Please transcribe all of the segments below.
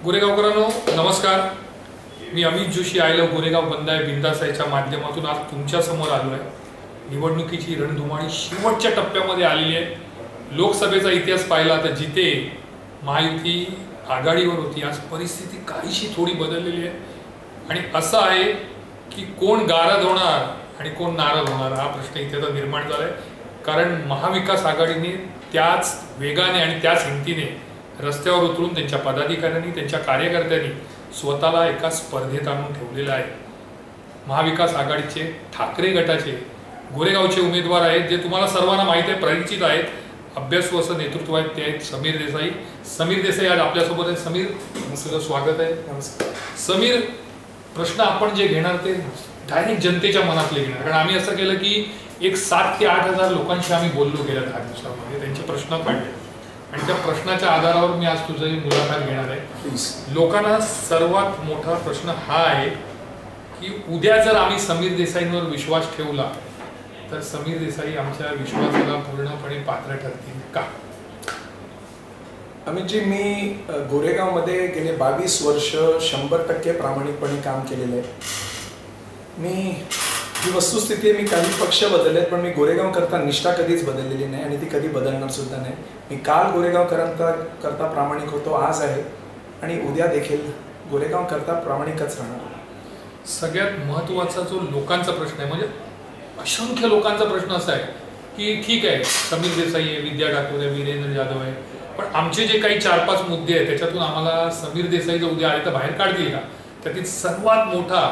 गोरेगावकरांनो नमस्कार। मी Amit Joshi I love Goregaon बंदाय बिंदासाच्या माध्यमातून आज तुमच्या समोर आलो आहे। निवडणुकीची रणधुमाळी शेवटच्या टप्प्यामध्ये आलेली आहे। लोकसभेचा इतिहास पाहिला तर जिथे महायुती आघाडीवर होती आज परिस्थिती काहीशी थोडी बदललेली आहे आणि असं आहे की कोण गारद होणार आणि कोण नाराज होणार हा प्रश्न इथे तर निर्माण झालाय। कारण महाविकास आघाडीने त्याच वेगाने आणि त्याच हिमतीने रस्त्यावर उतरून त्यांच्या पदाधिकाऱ्यांनी त्यांच्या कार्यकर्त्यांनी स्वतःला एका स्पर्धेत आणून ठेवलेला आहे। महाविकास आघाडीचे ठाकरे गटाचे गोरेगावचे उमेदवार आहेत जे तुम्हाला सर्वांना माहिती आहे, परिचित आहेत, अभ्यासू असं नेतृत्व आहे, ते आहेत समीर देसाई। समीर देसाई आज आपल्यासोबत आहे। समीर, तुमचं स्वागत आहे। नमस्कार समीर। प्रश्न आपण जे घेणार ते डायरेक्ट जनतेच्या मनातले घेणार, कारण आम्ही असं केलं की एक 7 ते 8 हजार लोकांशी आम्ही बोललो गेल्या 10 दिवसांमध्ये, त्यांचे प्रश्न काढले आणि त्या प्रश्नाच्या आधारावर मी आज तुझी मुलाखत घेणार आहे। लोकांना सर्वात मोठा प्रश्न हा आहे की उद्या जर आम्ही समीर देसाईंवर विश्वास ठेवला तर समीर देसाई आमच्या विश्वासाला पूर्णपणे पात्र ठरतील का? अमितजी, मी गोरेगावमध्ये गेले 22 वर्ष 100% प्रामाणिकपणे काम केलेलं आहे। ही वस्तुस्थिती आहे, मी काही पक्ष बदललेत पण मी गोरेगाव करता निष्ठा कधीच बदललेली नाही आणि ती कधी बदलणार सुद्धा नाही। मी काल गोरेगाव करता प्रामाणिक होतो, आज आहे आणि उद्या देखील गोरेगाव करता प्रामाणिकच राहणार। सगळ्यात महत्त्वाचा जो लोकांचा प्रश्न आहे, म्हणजे असंख्य लोकांचा प्रश्न असा आहे की ठीक आहे समीर देसाई आहे, विद्या ठाकूर आहे, वीरेंद्र जाधव आहे, पण आमचे जे काही 4-5 मुद्दे आहेत त्याच्यातून आम्हाला समीर देसाई जर उद्या आले तर बाहेर काढतील का? त्यातील सर्वात मोठा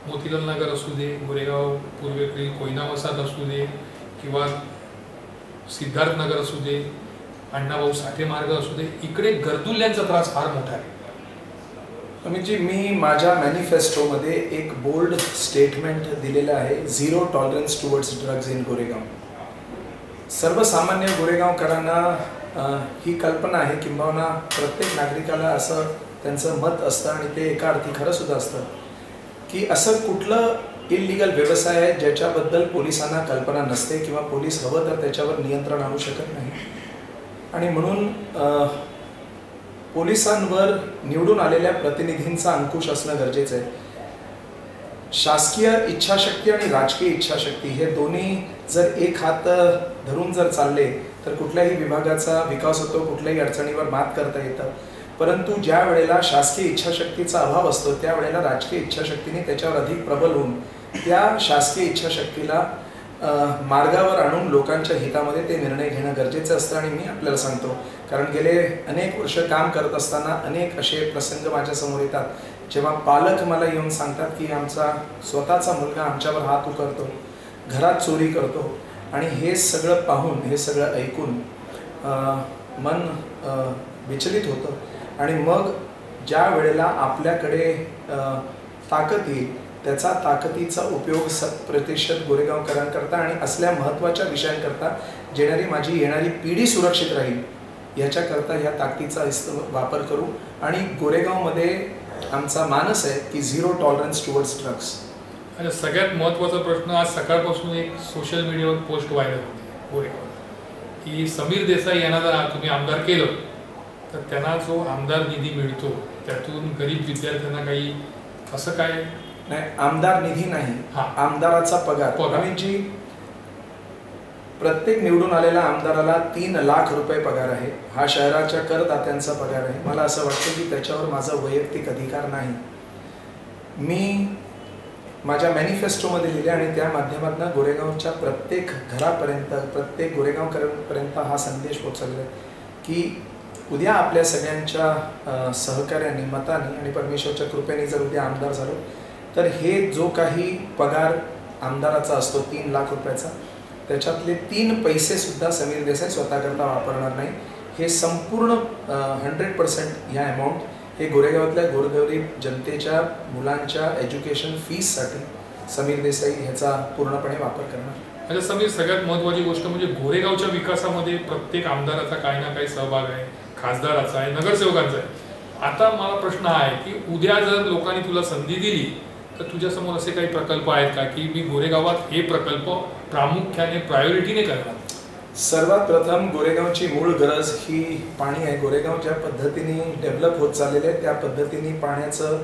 मोतीलाल नगर असू दे, गोरेगाव पूर्वेकडील कोयना वसाहत असू दे किंवा सिद्धार्थ नगर असू दे, अण्णाभाऊ साठे मार्ग असू दे, इकडे गर्दुल्यांचा त्रास फार मोठा आहे। अमितजी, मी माझ्या मॅनिफेस्टोमध्ये एक बोल्ड स्टेटमेंट दिलेलं आहे, 0 tolerance towards drugs in Goregaon. सर्वसामान्य गोरेगावकरांना ही कल्पना आहे, किंबहुना प्रत्येक नागरिकाला असं त्यांचं मत असतं आणि ते एका अर्थी खरं सुद्धा असतं की असं कुठलं इल्लीगल व्यवसाय आहे ज्याच्याबद्दल पोलिसांना कल्पना नसते किंवा पोलीस हवं तर त्याच्यावर नियंत्रण आणू शकत नाही। आणि म्हणून पोलिसांवर निवडून आलेल्या प्रतिनिधींचा अंकुश असणं गरजेचं आहे। शासकीय इच्छाशक्ती आणि राजकीय इच्छाशक्ती हे दोन्ही जर एक हात धरून जर चालले तर कुठल्याही विभागाचा विकास होतो, कुठल्याही अडचणीवर मात करता येतं। परंतु ज्या वेळेला शासकीय इच्छाशक्तीचा अभाव असतो त्यावेळेला राजकीय इच्छाशक्तीने त्याच्यावर अधिक प्रबल होऊन त्या शासकीय इच्छाशक्तीला मार्गावर आणून लोकांच्या हितामध्ये ते निर्णय घेणं गरजेचं असतं। आणि मी आपल्याला सांगतो, कारण गेले अनेक वर्ष काम करत असताना अनेक असे प्रसंग माझ्यासमोर येतात जेव्हा पालक मला येऊन सांगतात की आमचा स्वतःचा मुलगा आमच्यावर हात उकरतो, घरात चोरी करतो, आणि हे सगळं पाहून, हे सगळं ऐकून मन विचलित होतं। आणि मग ज्या वेळेला आपल्याकडे ताकद येईल त्याचा ताकदीचा उपयोग 100% गोरेगावकरांकरता आणि असल्या महत्त्वाच्या विषयांकरता माझी येणारी पिढी सुरक्षित राहील याच्याकरता या ताकदीचा वापर करू। आणि गोरेगावमध्ये आमचा मानस आहे की 0 टॉलरन्स टुवर्ड्स ड्रग्स। आणि सगळ्यात महत्त्वाचा प्रश्न, आज सकाळपासून एक सोशल मीडियावर पोस्ट व्हायरल होती गोरेगाव की समीर देसाई यांना जर तुम्ही आमदार केलं तर त्यांना जो आमदार निधी मिळतो त्यातून गरीब विद्यार्थ्यांना काही असं काय? नाही, आमदार निधी नाही, आमदाराचा पगार। आम्ही प्रत्येक निवडून आलेल्या आमदाराला 3 लाख रुपये पगार आहे। हा शहराच्या करदात्यांचा पगार आहे। मला असं वाटतं की त्याच्यावर माझा वैयक्तिक अधिकार नाही। मी माझ्या मॅनिफेस्टोमध्ये लिहिले आणि त्या माध्यमातून गोरेगावच्या प्रत्येक घरापर्यंत, प्रत्येक गोरेगावकरांपर्यंत हा संदेश पोहोचवला आहे की उद्या आपल्या सगळ्यांच्या सहकार्याने, मताने आणि परमेश्वरच्या कृपेने जर उद्या आमदार झालो तर हे जो काही पगार आमदाराचा असतो 3 लाख रुपयाचा, त्याच्यातले 3 पैसे सुद्धा समीर देसाई स्वतःकरता वापरणार नाही। हे संपूर्ण 100% ह्या अमाऊंट हे गोरेगावातल्या गोरगरीब जनतेच्या मुलांच्या एज्युकेशन फीससाठी समीर देसाई ह्याचा पूर्णपणे वापर करणार। म्हणजे समीर, सगळ्यात महत्त्वाची गोष्ट म्हणजे गोरेगावच्या विकासामध्ये प्रत्येक आमदाराचा काही ना काही सहभाग आहे, खासदाराचा आहे, नगरसेवकांचा आहे। आता मला प्रश्न हा आहे की उद्या जर लोकांनी तुला संधी दिली तर तुझ्यासमोर असे काही प्रकल्प आहेत का की मी गोरेगावात हे प्रकल्प प्रामुख्याने प्रायोरिटीने करणार? सर्वात प्रथम गोरेगावची मूळ गरज ही पाणी आहे. गोरेगाव ज्या पद्धतीने डेव्हलप होत चाललेलं आहे त्या पद्धतीने पाण्याचं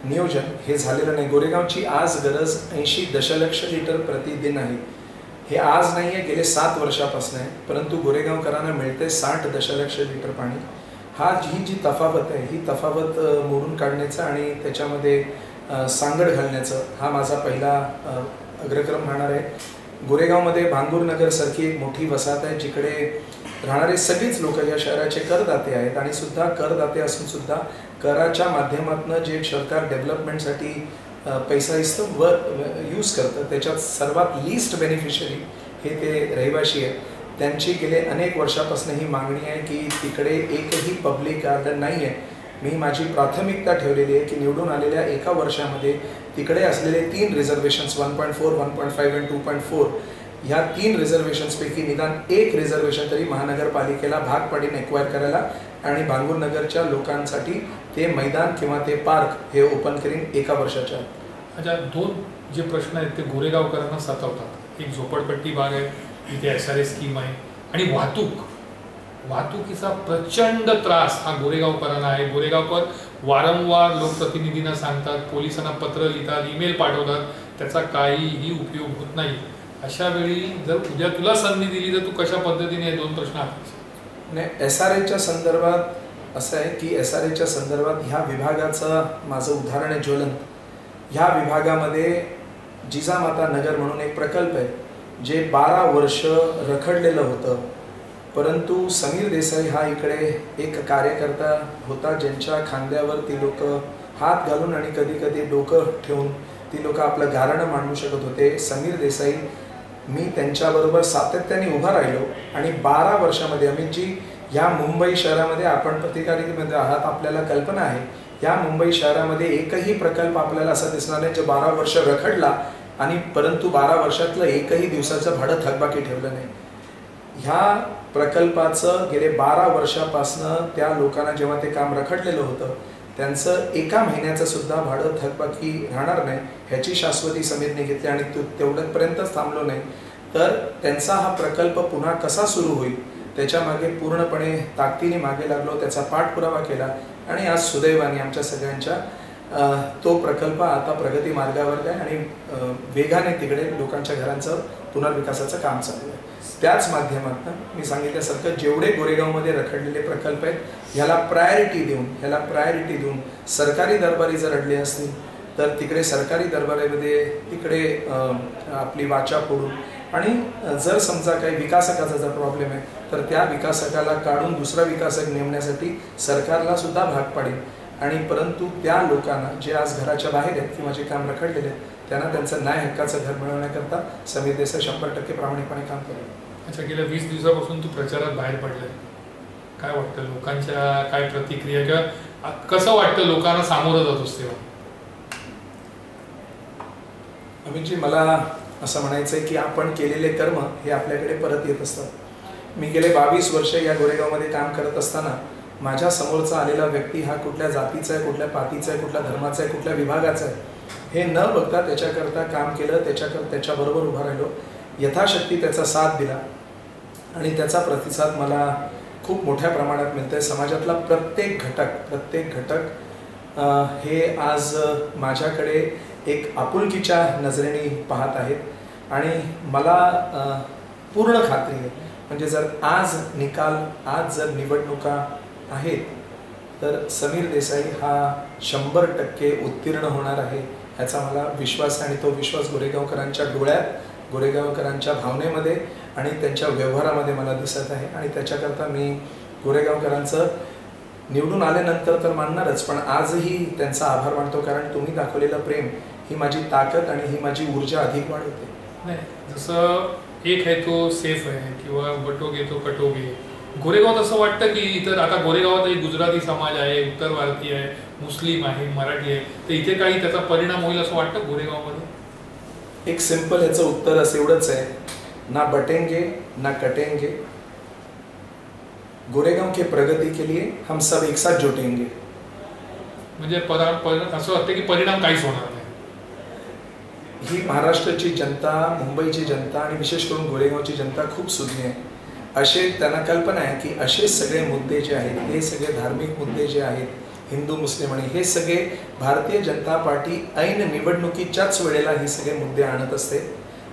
नियोजन हे झालेलं नाही. गोरेगावची आज गरज 80 दशलक्ष लिटर प्रतिदिन आहे. हे आज नाही आहे, गेले 7 वर्षापासून आहे, परंतु गोरेगावकरांना मिळते 60 दशलक्ष लिटर पाणी. ही जी तफावत आहे ही तफावत मोडून काढण्याचं आणि त्याच्यामध्ये सांगड घालण्याचं हा माझा पहिला अग्रक्रम राहणार आहे. गोरेगावमध्ये भांगूरनगरसारखी एक मोठी वसाहत आहे जिकडे राहणारे सगळीच लोक या शहराचे करदाते आहेत आणि सुद्धा करदाते असून सुद्धा कराच्या माध्यमातून जे सरकार डेव्हलपमेंटसाठी पैसा व यूज करतं त्याच्यात सर्वात लीस्ट बेनिफिशरी हे ते रहिवाशी आहेत. त्यांची गेले अनेक वर्षापासून ही मागणी आहे की तिकडे एकही पब्लिक गार्डन नाही आहे. मी माझी प्राथमिकता ठेवलेली आहे की निवडून आलेल्या एका वर्षामध्ये तिकडे असलेले 3 रिझर्वेशन्स 1.4, 1.5 आणि 2.4 ह्या 3 रिझर्वेशन्सपैकी निदान एक रिझर्वेशन तरी महानगरपालिकेला भाग पाडीन एक्वायर करायला आणि भांगूरनगरच्या लोकांसाठी ते मैदान किंवा ते पार्क हे ओपन करीन एका वर्षाच्या. अच्छा, 2 जे प्रश्न आहेत ते गोरेगावकरांना सतावतात. एक झोपडपट्टी भाग आहे, इथे SRA स्कीम आहे आणि वाहतुकीचा प्रचंड त्रास हा गोरेगावकरांना आहे. गोरेगावकर वारंवार लोकप्रतिनिधींना सांगतात, पोलिसांना पत्र लिहितात, ईमेल पाठवतात, त्याचा काहीही उपयोग होत नाही. अशा वेळी जर उद्या तुला संधी दिली तर तू कशा पद्धतीने हे 2 प्रश्न हाताळशील? नाही, SRAच्या संदर्भात असं आहे की SRAच्या संदर्भात ह्या विभागाचं माझं उदाहरण आहे ज्वलंत. ह्या विभागामध्ये जिजामाता नगर म्हणून एक प्रकल्प आहे जे 12 वर्ष रखडलेलं होतं, परंतु समीर देसाई हा इकडे एक कार्यकर्ता होता ज्यांच्या खांद्यावर ती लोक हात घालून आणि कधी कधी डोकं ठेवून ती लोक आपलं गारणं मांडू शकत होते. समीर देसाई, मी त्यांच्याबरोबर सातत्याने उभा राहिलो आणि 12 वर्षामध्ये अमितजी या मुंबई शहरामध्ये आपण पत्रकारितेमध्ये आहात, आपल्याला कल्पना आहे या मुंबई शहरामध्ये एकही प्रकल्प आपल्याला असा दिसणार नाही जो 12 वर्ष रखडला आणि परंतु 12 वर्षातलं एकही दिवसाचं भाडं थकबाकी ठेवलं नाही. ह्या प्रकल्पाचं गेले 12 वर्षापासनं त्या लोकांना जेव्हा ते काम रखडलेलं होतं त्यांचं एका महिन्याचं सुद्धा भाडं थकबाकी राहणार नाही ह्याची शाश्वती समीरने घेतली आणि तेवढ्यापर्यंतच थांबलो नाही तर त्यांचा हा प्रकल्प पुन्हा कसा सुरू होईल त्याच्या मागे पूर्णपणे ताकदीने मागे लागलो, त्याचा पाठपुरावा केला आणि आज सुदैवाने आमच्या सगळ्यांच्या तो प्रकल्प आता प्रगती मार्गावर आहे आणि वेगाने तिकडे लोकांच्या घरांचं पुनर्विकासाचं काम चालू आहे. त्याच माध्यमातून मी सांगितल्यासारखं जेवढे गोरेगावमध्ये रखडलेले प्रकल्प आहेत ह्याला प्रायोरिटी देऊन सरकारी दरबारी जर अडले असतील तर तिकडे सरकारी दरबारीमध्ये तिकडे आपली वाचा फोडून आणि जर समजा काही विकासकाचा जर प्रॉब्लेम आहे तर त्या विकासकाला काढून दुसरा विकासक नेमण्यासाठी सरकारला सुद्धा भाग पाडेल आणि परंतु त्या लोकांना जे आज घराच्या बाहेर आहेत किंवा जे काम रखडलेले आहेत त्यांना त्यांचं न्याय हक्काचं घर मिळवण्याकरता समीर देसाई 100% प्रामाणिकपणे काम करेल. अच्छा, गेल्या 20 दिवसापासून तू प्रचारात बाहेर पडलाय, काय वाटतं लोकांच्या काय प्रतिक्रिया किंवा कसं वाटतं लोकांना सामोरं जातोस तेव्हा? अमितजी, मला असं म्हणायचं आहे की आपण केलेले कर्म हे आपल्याकडे परत येत असतात. मी गेले 22 वर्ष या गोरेगावमध्ये काम करत असताना माझ्या समोरचा आलेला व्यक्ती हा कुठल्या जातीचा आहे, कुठल्या पातीचा आहे, कुठल्या धर्माचा आहे, कुठल्या विभागाचा आहे हे न बघता त्याच्याकरता काम केलं, त्याच्याबरोबर उभा राहिलो, यथाशक्ती त्याचा साथ दिला आणि त्याचा प्रतिसाद मला खूप मोठ्या प्रमाणात मिळतोय. समाजातला प्रत्येक घटक हे आज माझ्याकडे एक आपुलकीच्या नजरेने पाहत आहेत आणि मला पूर्ण खात्री आहे म्हणजे जर आज जर निवडणुका आहेत तर समीर देसाई हा 100% उत्तीर्ण होणार आहे ह्याचा मला विश्वास आहे आणि तो विश्वास गोरेगावकरांच्या डोळ्यात, गोरेगावकरांच्या भावनेमध्ये आणि त्यांच्या व्यवहारामध्ये मला दिसत आहे आणि त्याच्याकरता मी गोरेगावकरांचं निवडून आल्यानंतर तर मानणारच पण आजही त्यांचा आभार मानतो कारण तुम्ही दाखवलेलं प्रेम ही माझी ताकद आणि ही माझी ऊर्जा अधिक वाढवते. नाही, जसं एक आहे तो सेफ आहे किंवा बटोगे तो कटोगे, गोरेगावात असं वाटतं की इतर आता गोरेगावात एक गुजराती समाज आहे, उत्तर भारतीय आहे, मुस्लिम आहे, मराठी आहे, तर इथे काही त्याचा परिणाम होईल असं वाटतं गोरेगावमध्ये? एक सिंपल ह्याचं उत्तर असं एवढंच आहे, ना बटेंगे ना कटेंगे, गोरेगाव के प्रगति के लिए हम सब एक साथ जुटेंगे. म्हणजे असं वाटतं की परिणाम काहीच होणार नाही. ही महाराष्ट्राची जनता, मुंबईची जनता आणि विशेष करून गोरेगावची जनता खूप सुज्ञ आहे असे त्यांना कल्पना आहे की असे सगळे मुद्दे जे आहेत, हे सगळे धार्मिक मुद्दे जे आहेत, हिंदू मुस्लिम आणि हे सगळे भारतीय जनता पार्टी ऐन निवडणुकीच्याच वेळेला हे सगळे मुद्दे आणत असते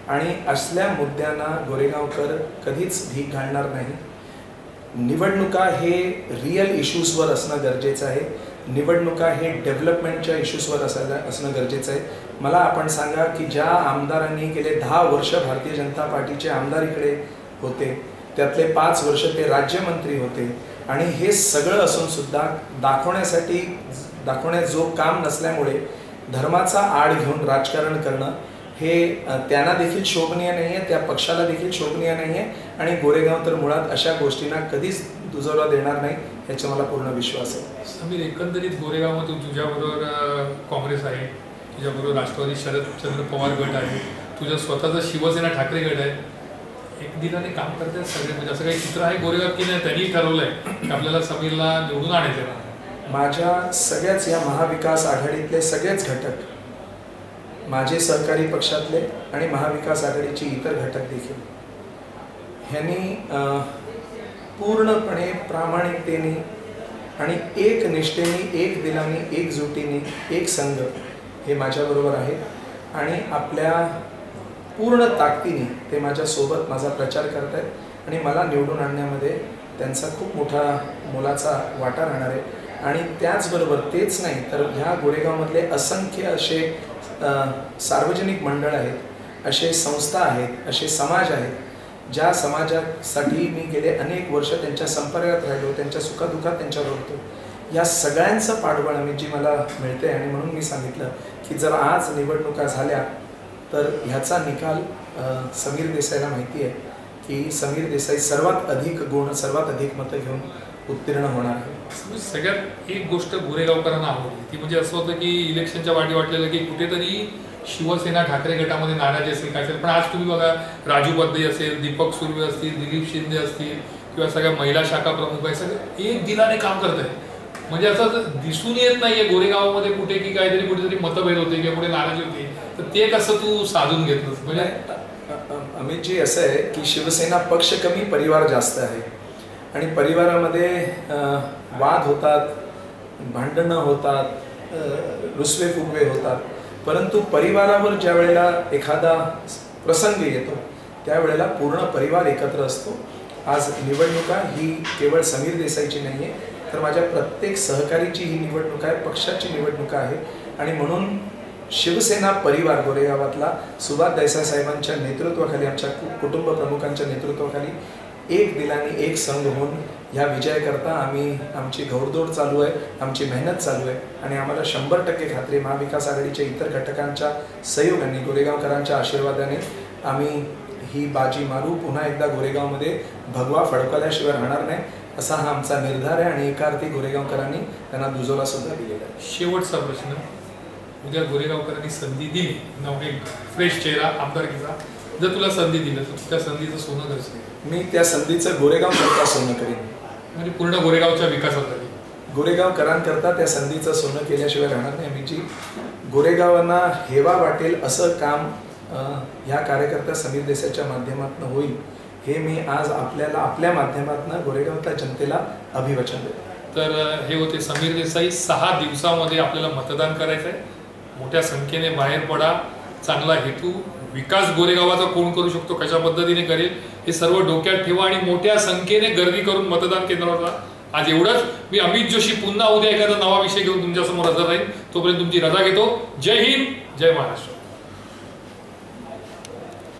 आणि असल्या मुद्द्यांना गोरेगावकर कधीच भीक घालणार नाही. निवडणुका हे रिअल इश्यूजवर असणं गरजेचं आहे. निवडणुका हे डेव्हलपमेंटच्या इश्यूजवर असणं गरजेचं आहे. मला आपण सांगा की ज्या आमदारांनी गेले 10 वर्ष भारतीय जनता पार्टीचे आमदार इकडे होते, त्यातले 5 वर्ष ते राज्यमंत्री होते आणि हे सगळं असून सुद्धा दाखवण्यात जो काम नसल्यामुळे धर्माचा आड घेऊन राजकारण करणं हे त्यांना देखील शोभनीय नाही आहे, त्या पक्षाला देखील शोभनीय नाही आहे आणि गोरेगाव तर मुळात अशा गोष्टींना कधीच दुजोरा देणार नाही याचा मला पूर्ण विश्वास आहे. समीर, एकंदरीत गोरेगावमध्ये तुझ्याबरोबर काँग्रेस आहे, तुझ्याबरोबर राष्ट्रवादी शरदचंद्र पवार गट आहे, तुझ्या स्वतःचा शिवसेना ठाकरे गट आहे. एक दिलाने काम करतात सगळे, म्हणजे असं काही चित्र आहे गोरेगाव की नाही? त्यांनी ठरवलंय की आपल्याला समीरला निवडून आणायचं. माझ्या सगळ्याच या महाविकास आघाडीतले सगळेच घटक, माझे सहकारी पक्षातले आणि महाविकास आघाडीचे इतर घटक देखील, ह्यांनी पूर्णपणे प्रामाणिकतेने आणि एक निष्ठेने, एक दिलाने, एकजुटीने, एक संघ हे माझ्याबरोबर आहे आणि आपल्या पूर्ण ताकदीने ते माझ्यासोबत माझा प्रचार करत आहेत आणि मला निवडून आणण्यामध्ये त्यांचा खूप मोठा मोलाचा वाटा राहणार आहे. आणि त्याचबरोबर तेच नाही तर ह्या गोरेगावमधले असंख्य असे सार्वजनिक मंडळ आहेत, असे संस्था आहेत, असे समाज आहेत, ज्या समाजासाठी मी गेले अनेक वर्ष त्यांच्या संपर्कात राहिलो, त्यांच्या सुखदुःखात त्यांच्याबरोबर होतो. या सगळ्यांचं पाठबळ जी मला मिळते आणि म्हणून मी सांगितलं की जर आज निवडणुका झाल्या तर ह्याचा निकाल समीर देसाईला माहिती आहे की समीर देसाई सर्वात अधिक गुण, सर्वात अधिक मतं घेऊन उत्तीर्ण होणार आहे. सगळ्यात एक गोष्ट गोरेगावकरांना आवडली ती म्हणजे असं होतं की इलेक्शनच्या वाटेलं की कुठेतरी शिवसेना ठाकरे गटामध्ये नाराजी असेल काय असेल, पण आज तुम्ही बघा राजू बद्दे असेल, दीपक सुर्वे असतील, दिलीप शिंदे असतील किंवा सगळ्या महिला शाखा प्रमुख आहे, सगळे एक दिलाने काम करत आहे. म्हणजे असं दिसून येत नाहीये गोरेगावमध्ये कुठे की काहीतरी कुठेतरी मतभेद होते किंवा कुठे नाराजी होते, तर ते कसं तू साधून घेतलंस? म्हणजे अमितजी असं आहे की शिवसेना पक्ष कमी, परिवार जास्त आहे आणि परिवारामध्ये वाद होतात, भांडणं होतात, रुसवे फुगवे होतात, परंतु परिवारावर ज्या वेळेला एखादा प्रसंग येतो त्यावेळेला पूर्ण परिवार एकत्र असतो. आज निवडणुका ही केवळ समीर देसाईची नाही आहे तर माझ्या प्रत्येक सहकारीची ही निवडणूक आहे, पक्षाची निवडणूक आहे आणि म्हणून शिवसेना परिवार गोरेगावातला सुभाष देसाई साहेबांच्या नेतृत्वाखाली, आमच्या कुटुंब प्रमुखांच्या नेतृत्वाखाली एक दिलाने, एक संघ होऊन ह्या विजयाकरता आमची घौडदौड चालू आहे, आमची मेहनत चालू आहे आणि आम्हाला 100% खात्री महाविकास आघाडीच्या इतर घटकांच्या सहयोगाने, गोरेगावकरांच्या आशीर्वादाने आम्ही ही बाजी मारू. पुन्हा एकदा गोरेगावमध्ये भगवा फडकल्याशिवाय राहणार नाही असा हा आमचा निर्धार आहे आणि एका अर्थी गोरेगावकरांनी त्यांना दुजोरा सुद्धा दिलेला आहे. शेवटचा प्रश्न, उद्या गोरेगावकरांनी संधी दिली, एक फ्रेश चेहरा आमदारकीचा, जर तुला संधी दिली तर त्या संधीचं सोनं करशील? मी त्या संधीचं गोरेगावकरता सोनं करीन. म्हणजे पूर्ण गोरेगावच्या विकासासाठी गोरेगावकरांकरता त्या संधीचं सोनं केल्याशिवाय राहणार नाही. मी जी गोरेगावांना हेवा वाटेल असं काम ह्या कार्यकर्त्या समीर देसाईच्या माध्यमातून होईल हे मी आज आपल्या माध्यमातून गोरेगावच्या जनतेला अभिवचन देतो. तर हे होते समीर देसाई. 6 दिवसामध्ये आपल्याला मतदान करायचं आहे. मोठ्या संख्येने बाहेर पडा. चांगला हेतू, विकास गोरेगावाचा कोण करू शकतो, कशा पद्धतीने करेल हे सर्व डोक्यात ठेवा आणि मोठ्या संख्येने गर्दी करून मतदान केंद्रावर जा. आज एवढंच. मी अमित जोशी पुन्हा उद्या एखादा नवा विषय घेऊन तुमच्यासमोर हजर राहील. तोपर्यंत तुमची रजा घेतो. जय हिंद, जय महाराष्ट्र.